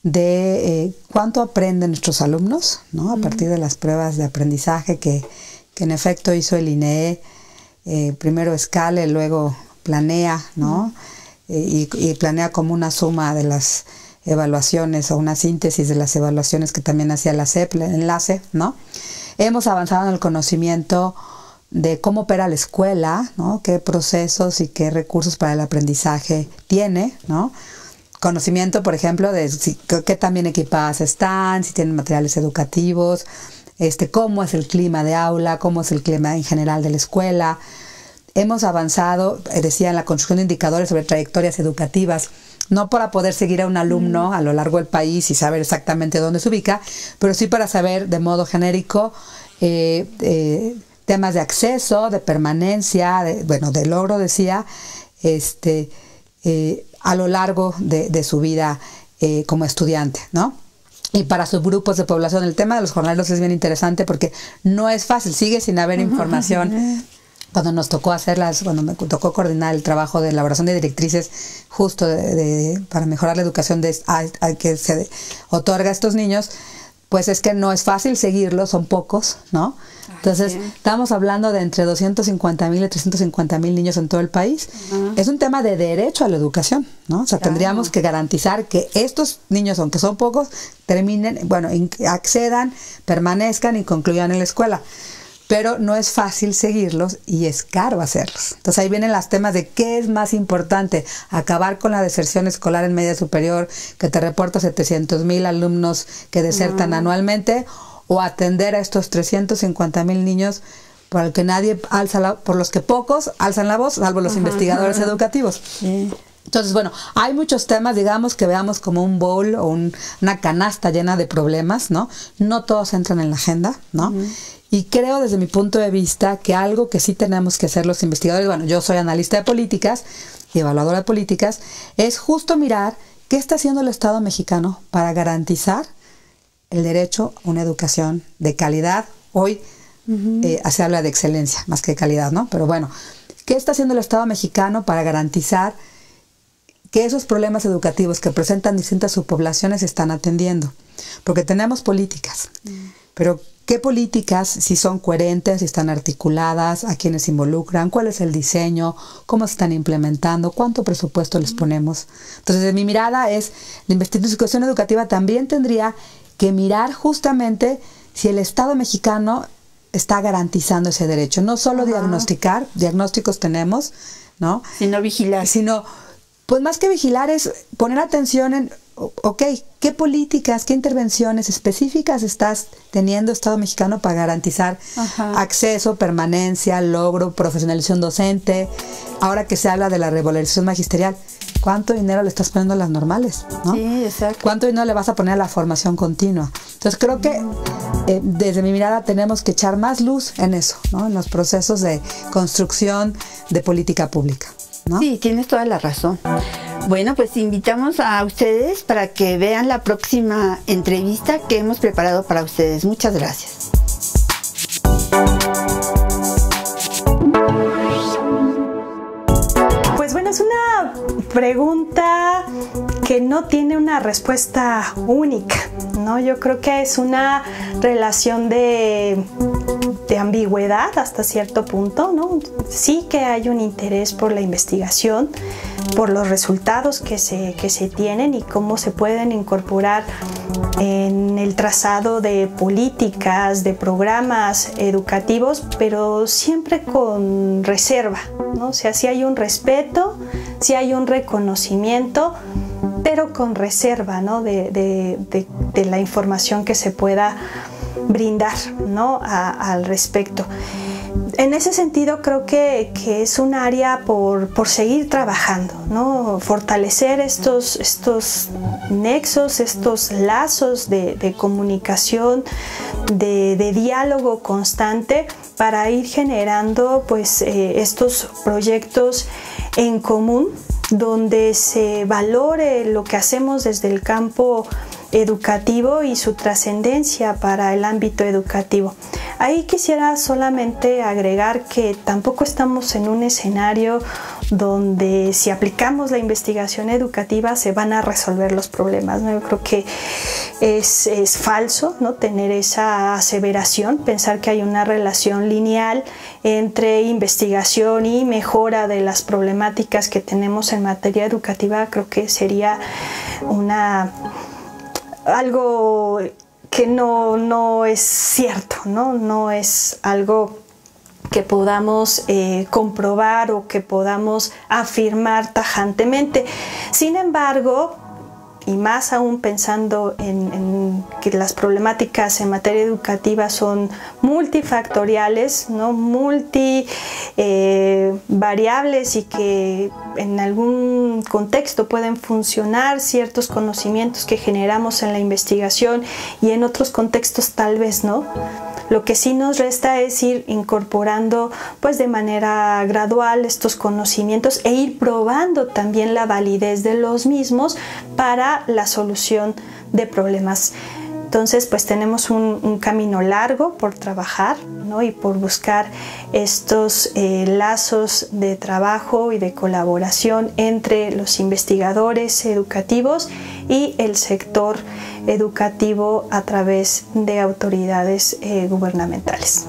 de cuánto aprenden nuestros alumnos, ¿no? A partir de las pruebas de aprendizaje que en efecto hizo el INEE, primero escala, luego planea, ¿no? Y planea como una suma de las evaluaciones o una síntesis de las evaluaciones que también hacía la SEP, el enlace, ¿no? Hemos avanzado en el conocimiento de cómo opera la escuela, ¿no? Qué procesos y qué recursos para el aprendizaje tiene, ¿no? Conocimiento, por ejemplo, de qué tan bien equipadas están, si tienen materiales educativos, cómo es el clima de aula, cómo es el clima en general de la escuela. Hemos avanzado, decía, en la construcción de indicadores sobre trayectorias educativas, no para poder seguir a un alumno a lo largo del país y saber exactamente dónde se ubica, pero sí para saber de modo genérico temas de acceso, de permanencia, de logro, decía, a lo largo de su vida como estudiante, ¿no? Y para subgrupos de población, el tema de los jornaleros es bien interesante porque no es fácil, sigue sin haber información. Cuando nos tocó cuando me tocó coordinar el trabajo de elaboración de directrices justo para mejorar la educación que se otorga a estos niños, pues es que no es fácil seguirlos, son pocos, ¿no? Entonces, estamos hablando de entre 250,000 y 350,000 niños en todo el país. Es un tema de derecho a la educación, ¿no? O sea, tendríamos que garantizar que estos niños, aunque son pocos, accedan, permanezcan y concluyan en la escuela. Pero no es fácil seguirlos y es caro hacerlos. Entonces ahí vienen los temas de qué es más importante, acabar con la deserción escolar en media superior, que te reporta 700,000 alumnos que desertan anualmente, o atender a estos 350,000 niños por los que pocos alzan la voz, salvo los investigadores educativos. Entonces, bueno, hay muchos temas, digamos, que veamos como un bowl o una canasta llena de problemas, ¿no? No todos entran en la agenda, ¿no? Y creo desde mi punto de vista que algo que sí tenemos que hacer los investigadores, bueno, yo soy analista de políticas y evaluadora de políticas, es justo mirar qué está haciendo el Estado mexicano para garantizar el derecho a una educación de calidad. Hoy se habla de excelencia más que de calidad, ¿no? Pero bueno, ¿qué está haciendo el Estado mexicano para garantizar que esos problemas educativos que presentan distintas subpoblaciones se están atendiendo? Porque tenemos políticas, pero qué políticas, si son coherentes, si están articuladas, a quiénes involucran, cuál es el diseño, cómo se están implementando, cuánto presupuesto les ponemos. Entonces, de mi mirada es, la investigación educativa también tendría que mirar justamente si el Estado mexicano está garantizando ese derecho. No solo diagnosticar, diagnósticos tenemos, ¿no? Sino vigilar. Sino, pues más que vigilar es poner atención en, ok, ¿qué políticas, qué intervenciones específicas estás teniendo Estado mexicano para garantizar acceso, permanencia, logro, profesionalización docente? Ahora que se habla de la revalorización magisterial, ¿cuánto dinero le estás poniendo a las normales? ¿No? Sí, exacto. ¿Cuánto dinero le vas a poner a la formación continua? Entonces creo que desde mi mirada tenemos que echar más luz en eso, ¿no? En los procesos de construcción de política pública, ¿no? Sí, tienes toda la razón. Bueno, pues invitamos a ustedes para que vean la próxima entrevista que hemos preparado para ustedes. Muchas gracias. Pues bueno, es una pregunta que no tiene una respuesta única, ¿no? Yo creo que es una relación de ambigüedad hasta cierto punto, ¿no? Sí que hay un interés por la investigación, por los resultados que se tienen y cómo se pueden incorporar en el trazado de políticas, de programas educativos, pero siempre con reserva, ¿no? O sea, sí hay un respeto, sí hay un reconocimiento, pero con reserva, ¿no? de la información que se pueda brindar, ¿no? al respecto. En ese sentido creo que es un área por seguir trabajando, ¿no? Fortalecer estos nexos, estos lazos de comunicación, de diálogo constante para ir generando pues estos proyectos en común donde se valore lo que hacemos desde el campo educativo y su trascendencia para el ámbito educativo. Ahí quisiera solamente agregar que tampoco estamos en un escenario donde si aplicamos la investigación educativa se van a resolver los problemas, ¿no? Yo creo que es falso, ¿no? Tener esa aseveración, pensar que hay una relación lineal entre investigación y mejora de las problemáticas que tenemos en materia educativa. Creo que sería algo que no es cierto, ¿no? No es algo que podamos comprobar o que podamos afirmar tajantemente. Sin embargo, y más aún pensando en que las problemáticas en materia educativa son multifactoriales, ¿no? Multivariables y que en algún contexto pueden funcionar ciertos conocimientos que generamos en la investigación y en otros contextos tal vez no. Lo que sí nos resta es ir incorporando pues de manera gradual estos conocimientos e ir probando también la validez de los mismos para la solución de problemas. Entonces pues tenemos un camino largo por trabajar, ¿no? Y por buscar estos lazos de trabajo y de colaboración entre los investigadores educativos y el sector educativo a través de autoridades gubernamentales.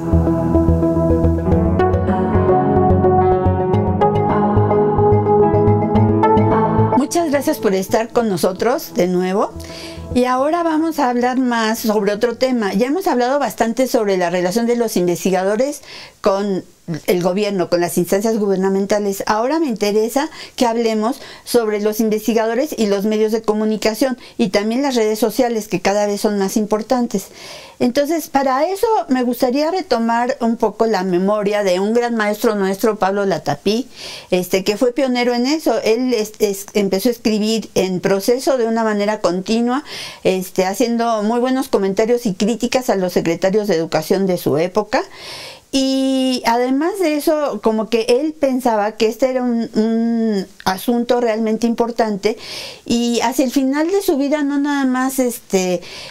Muchas gracias por estar con nosotros de nuevo. Y ahora vamos a hablar más sobre otro tema. Ya hemos hablado bastante sobre la relación de los investigadores con el gobierno, con las instancias gubernamentales. Ahora me interesa que hablemos sobre los investigadores y los medios de comunicación y también las redes sociales, que cada vez son más importantes. Entonces, para eso me gustaría retomar un poco la memoria de un gran maestro nuestro, Pablo Latapí, que fue pionero en eso. Él empezó a escribir en Proceso de una manera continua, haciendo muy buenos comentarios y críticas a los secretarios de educación de su época. Y además de eso, como que él pensaba que este era un asunto realmente importante, y hacia el final de su vida no nada más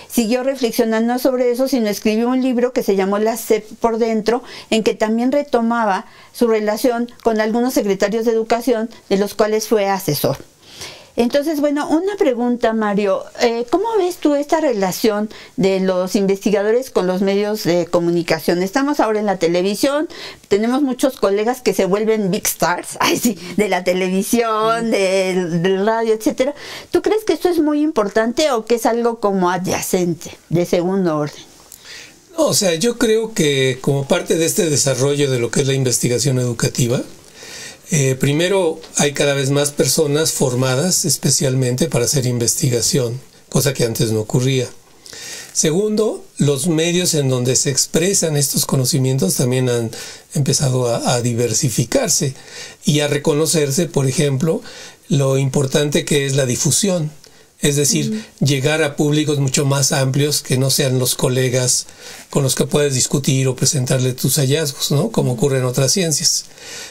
siguió reflexionando sobre eso, sino escribió un libro que se llamó La SEP por dentro, en que también retomaba su relación con algunos secretarios de educación de los cuales fue asesor. Entonces, bueno, una pregunta, Mario. ¿Cómo ves tú esta relación de los investigadores con los medios de comunicación? Estamos ahora en la televisión, tenemos muchos colegas que se vuelven big stars, de la televisión, del radio, etcétera. ¿Tú crees que esto es muy importante o que es algo como adyacente, de segundo orden? No, o sea, yo creo que como parte de este desarrollo de lo que es la investigación educativa, primero, hay cada vez más personas formadas especialmente para hacer investigación, cosa que antes no ocurría. Segundo, los medios en donde se expresan estos conocimientos también han empezado a diversificarse y a reconocerse, por ejemplo, lo importante que es la difusión. Es decir, llegar a públicos mucho más amplios que no sean los colegas con los que puedes discutir o presentarle tus hallazgos, ¿no? Como ocurre en otras ciencias.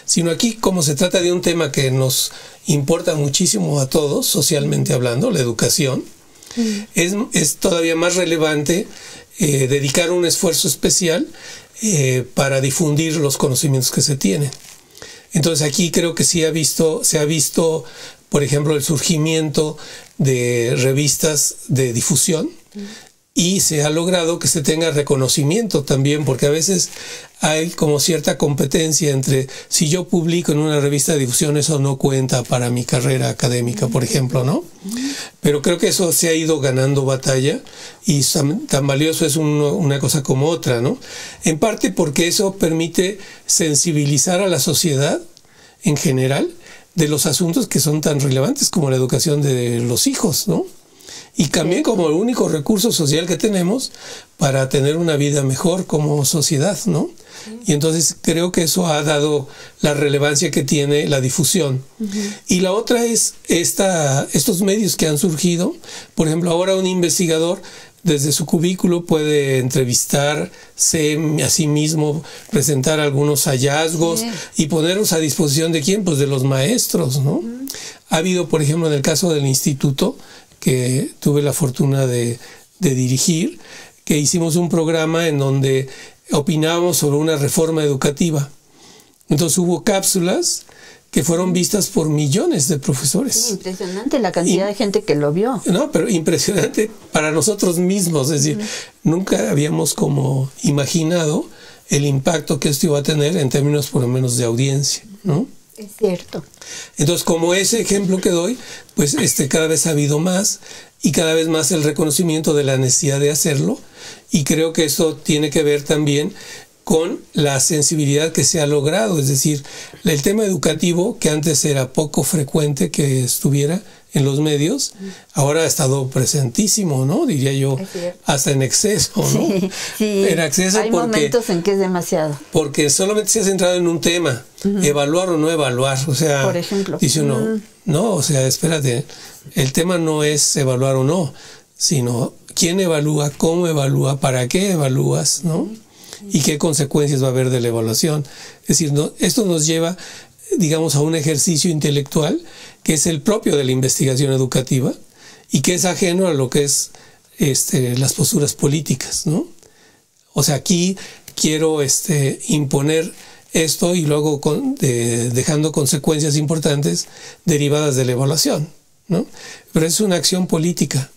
Sino aquí, como se trata de un tema que nos importa muchísimo a todos, socialmente hablando, la educación, es todavía más relevante dedicar un esfuerzo especial para difundir los conocimientos que se tienen. Entonces aquí creo que sí se ha visto, por ejemplo, el surgimiento de revistas de difusión y se ha logrado que se tenga reconocimiento también, porque a veces hay como cierta competencia entre si yo publico en una revista de difusión, eso no cuenta para mi carrera académica, por ejemplo, ¿no? Pero creo que eso se ha ido ganando batalla y tan valioso es una cosa como otra, ¿no? En parte porque eso permite sensibilizar a la sociedad en general de los asuntos que son tan relevantes como la educación de los hijos, ¿no? Y también como el único recurso social que tenemos para tener una vida mejor como sociedad, ¿no? Y entonces creo que eso ha dado la relevancia que tiene la difusión. Y la otra es estos medios que han surgido. Por ejemplo, ahora un investigador desde su cubículo puede entrevistarse a sí mismo, presentar algunos hallazgos y ponerlos a disposición de quién, pues de los maestros, ¿no? Ha habido, por ejemplo, en el caso del instituto que tuve la fortuna de dirigir, que hicimos un programa en donde opinábamos sobre una reforma educativa. Entonces hubo cápsulas que fueron vistas por millones de profesores. Sí, impresionante la cantidad de gente que lo vio. No, pero impresionante para nosotros mismos, es decir, nunca habíamos como imaginado el impacto que esto iba a tener en términos por lo menos de audiencia, ¿no? Es cierto. Entonces, como ese ejemplo que doy, pues cada vez ha habido más y cada vez más el reconocimiento de la necesidad de hacerlo, y creo que eso tiene que ver también con la sensibilidad que se ha logrado, es decir, el tema educativo, que antes era poco frecuente que estuviera en los medios, ahora ha estado presentísimo, ¿no? Diría yo, hasta en exceso, ¿no? Sí, en exceso hay momentos en que es demasiado. Porque solamente se ha centrado en un tema, evaluar o no evaluar, o sea, por ejemplo, dice uno, no, o sea, espérate, el tema no es evaluar o no, sino quién evalúa, cómo evalúa, para qué evalúas, ¿no? Y qué consecuencias va a haber de la evaluación. Es decir, esto nos lleva, digamos, a un ejercicio intelectual que es el propio de la investigación educativa y que es ajeno a lo que es las posturas políticas, ¿no? O sea, aquí quiero imponer esto y luego dejando consecuencias importantes derivadas de la evaluación, ¿no? Pero es una acción política.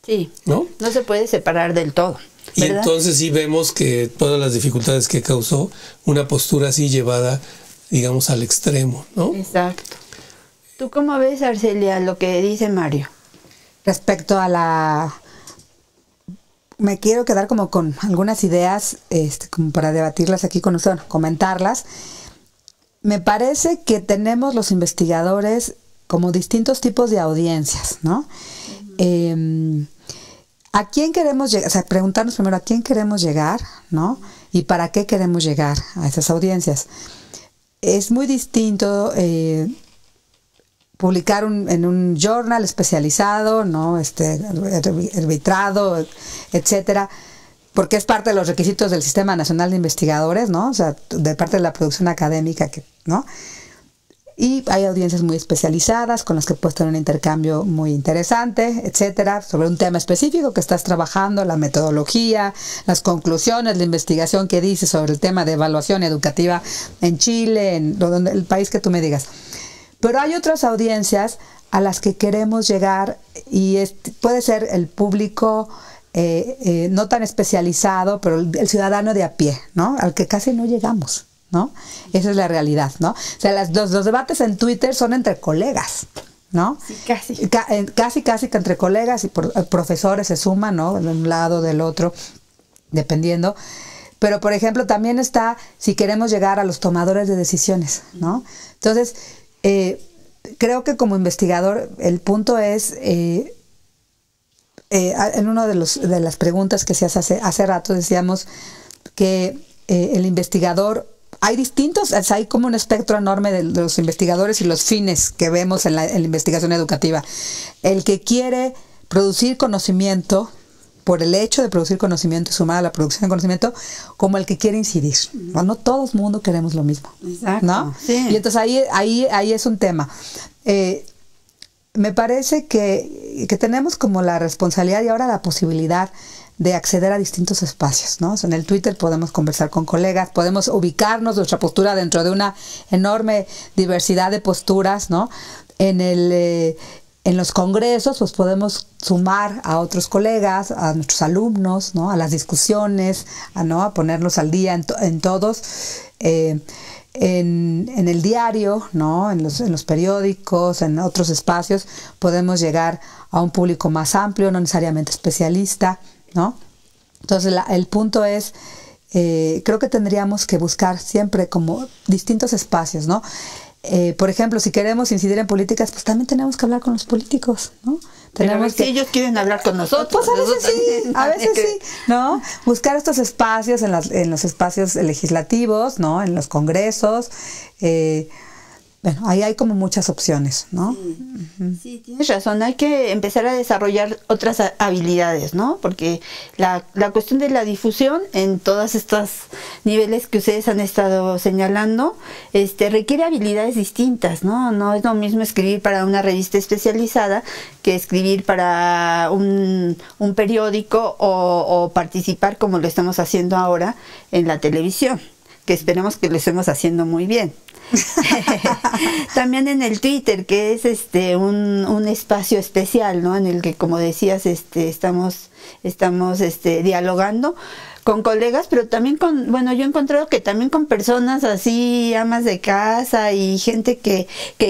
Sí, ¿no? No se puede separar del todo, ¿verdad? Y entonces sí vemos que todas las dificultades que causó una postura así llevada, digamos, al extremo, ¿no? Exacto. ¿Tú cómo ves, Arcelia, lo que dice Mario? Respecto a me quiero quedar como con algunas ideas como para debatirlas aquí con ustedes, comentarlas. Me parece que tenemos los investigadores como distintos tipos de audiencias, ¿no? ¿A quién queremos llegar? O sea, preguntarnos primero a quién queremos llegar, ¿no? Y para qué queremos llegar a esas audiencias. Es muy distinto publicar en un journal especializado, ¿no? Arbitrado, etcétera, porque es parte de los requisitos del Sistema Nacional de Investigadores, ¿no? O sea, de parte de la producción académica, ¿no? Y hay audiencias muy especializadas con las que puedes tener un intercambio muy interesante, etcétera, sobre un tema específico que estás trabajando, la metodología, las conclusiones, la investigación que dices sobre el tema de evaluación educativa en Chile, en el país que tú me digas. Pero hay otras audiencias a las que queremos llegar y puede ser el público no tan especializado, pero el ciudadano de a pie, ¿no? Al que casi no llegamos, ¿no? Esa es la realidad, ¿no? O sea, los debates en Twitter son entre colegas, ¿no? Sí, casi. Casi que entre colegas y profesores se suman, ¿no? De un lado, del otro, dependiendo. Pero, por ejemplo, también está si queremos llegar a los tomadores de decisiones, ¿no? Entonces, creo que como investigador el punto es, en una de las preguntas que se hace rato decíamos que el investigador, hay como un espectro enorme de los investigadores y los fines que vemos en la investigación educativa. El que quiere producir conocimiento por el hecho de producir conocimiento y sumar a la producción de conocimiento, como el que quiere incidir. No todo el mundo queremos lo mismo. Exacto, ¿no? Sí. Y entonces ahí es un tema. Me parece que tenemos como la responsabilidad y ahora la posibilidad de acceder a distintos espacios, ¿no? O sea, en el Twitter podemos conversar con colegas, podemos ubicarnos nuestra postura dentro de una enorme diversidad de posturas, ¿no? En los congresos, pues podemos sumar a otros colegas, a nuestros alumnos, ¿no? A las discusiones, a ponernos al día en todos. En el diario, ¿no? En los periódicos, en otros espacios, podemos llegar a un público más amplio, no necesariamente especialista, ¿no? Entonces el punto es, creo que tendríamos que buscar siempre como distintos espacios, ¿no? Por ejemplo, si queremos incidir en políticas, pues también tenemos que hablar con los políticos, ¿no? Tenemos que, si ellos quieren hablar con nosotros. Pues a veces sí, ¿no? Buscar estos espacios en los espacios legislativos, ¿no? En los congresos. Bueno, ahí hay como muchas opciones, ¿no? Sí, tienes razón, hay que empezar a desarrollar otras habilidades, ¿no? Porque la cuestión de la difusión en todos estos niveles que ustedes han estado señalando, requiere habilidades distintas, ¿no? No es lo mismo escribir para una revista especializada que escribir para un periódico o participar como lo estamos haciendo ahora en la televisión, que esperemos que lo estemos haciendo muy bien. También en el Twitter, que es un espacio especial, ¿no? En el que, como decías, estamos dialogando con colegas, pero también yo he encontrado que también con personas así, amas de casa y gente que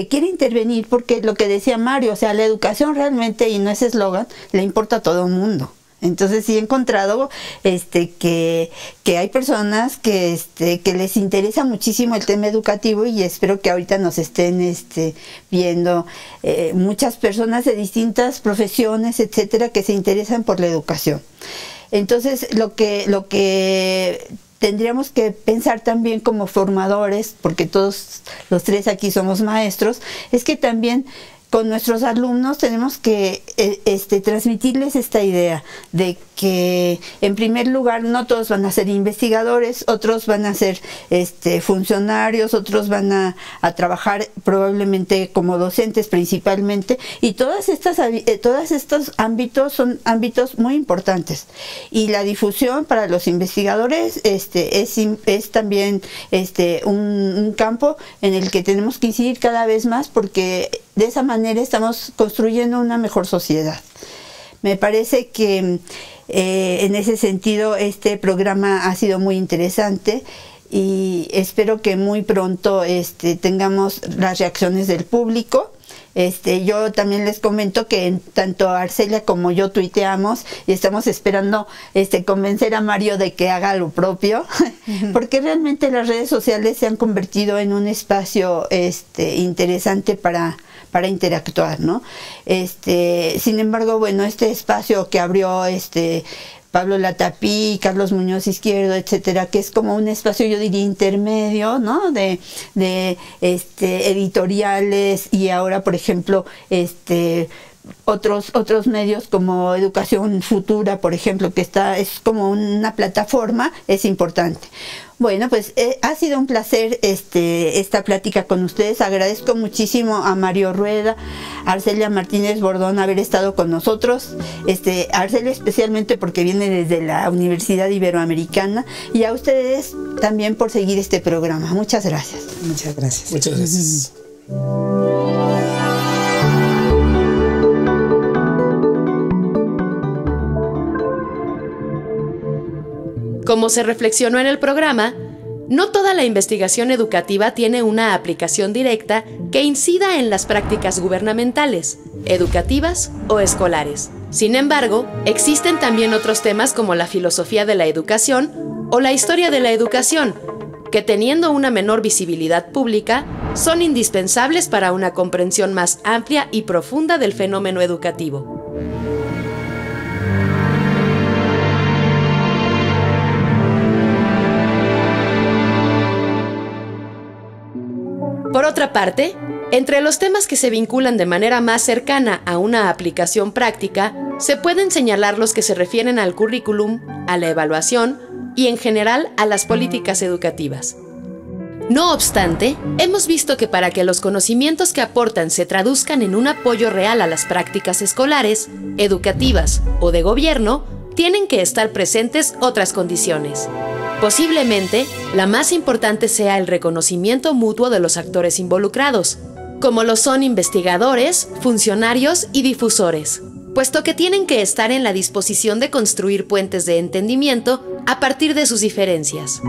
quiere intervenir, porque lo que decía Mario, o sea, la educación realmente, y no es eslogan, le importa a todo el mundo. Entonces sí he encontrado que hay personas que les interesa muchísimo el tema educativo, y espero que ahorita nos estén viendo muchas personas de distintas profesiones, etcétera, que se interesan por la educación. Entonces lo que tendríamos que pensar también como formadores, porque todos los tres aquí somos maestros, es que también con nuestros alumnos tenemos que transmitirles esta idea de que, en primer lugar, no todos van a ser investigadores, otros van a ser funcionarios, otros van a trabajar probablemente como docentes principalmente, y todos estos ámbitos son ámbitos muy importantes, y la difusión para los investigadores es también un campo en el que tenemos que incidir cada vez más, porque de esa manera estamos construyendo una mejor sociedad. Me parece que en ese sentido este programa ha sido muy interesante, y espero que muy pronto tengamos las reacciones del público. Yo también les comento que tanto Arcelia como yo tuiteamos y estamos esperando convencer a Mario de que haga lo propio, porque realmente las redes sociales se han convertido en un espacio interesante para interactuar, ¿no? Sin embargo, bueno, este espacio que abrió Pablo Latapí, Carlos Muñoz Izquierdo, etcétera, que es como un espacio, yo diría, intermedio, ¿no? De editoriales, y ahora, por ejemplo, otros medios como Educación Futura, por ejemplo, que es como una plataforma, es importante. Bueno, pues ha sido un placer esta plática con ustedes. Agradezco muchísimo a Mario Rueda, a Arcelia Martínez Bordón haber estado con nosotros. Arcelia especialmente porque viene desde la Universidad Iberoamericana, y a ustedes también por seguir este programa. Muchas gracias. Muchas gracias. Muchas gracias. Como se reflexionó en el programa, no toda la investigación educativa tiene una aplicación directa que incida en las prácticas gubernamentales, educativas o escolares. Sin embargo, existen también otros temas como la filosofía de la educación o la historia de la educación, que teniendo una menor visibilidad pública, son indispensables para una comprensión más amplia y profunda del fenómeno educativo. Por otra parte, entre los temas que se vinculan de manera más cercana a una aplicación práctica, se pueden señalar los que se refieren al currículum, a la evaluación y en general a las políticas educativas. No obstante, hemos visto que para que los conocimientos que aportan se traduzcan en un apoyo real a las prácticas escolares, educativas o de gobierno, tienen que estar presentes otras condiciones. Posiblemente, la más importante sea el reconocimiento mutuo de los actores involucrados, como lo son investigadores, funcionarios y difusores, puesto que tienen que estar en la disposición de construir puentes de entendimiento a partir de sus diferencias.